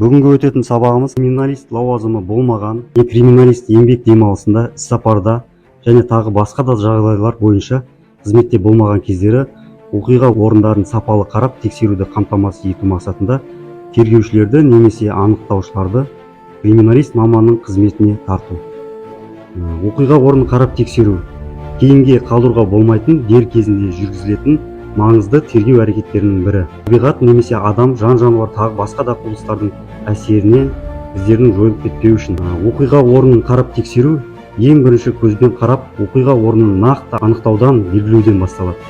Бүгінгі өтетін сабағымыз криминалист лауазымы болмаған не криминалист еңбек демалысында, іс-сапарда және тағы басқа да жағдайлар бойынша қызметте болмаған кездері оқиға орындарын сапалы қарап тексеруді қамтамасыз ету мақсатында тергеушілерді немесе анықтаушыларды криминалист маманның қызметіне тарту. Оқиға орнын қарап тексеру кейінге қалдыруға болмайтын дер кезінде жүргізілетін маңызды тергеу әрекеттерінің бірі. Табиғат немесе адам, жан-жануар тағы басқа да құбылыстардың әсерінен іздердің жойылып кетпеуі үшін оқиға орнын қарап тексеру ең бірінші көзбен қарап оқиға орнын нақты анықтаудан белгілеуден басталады.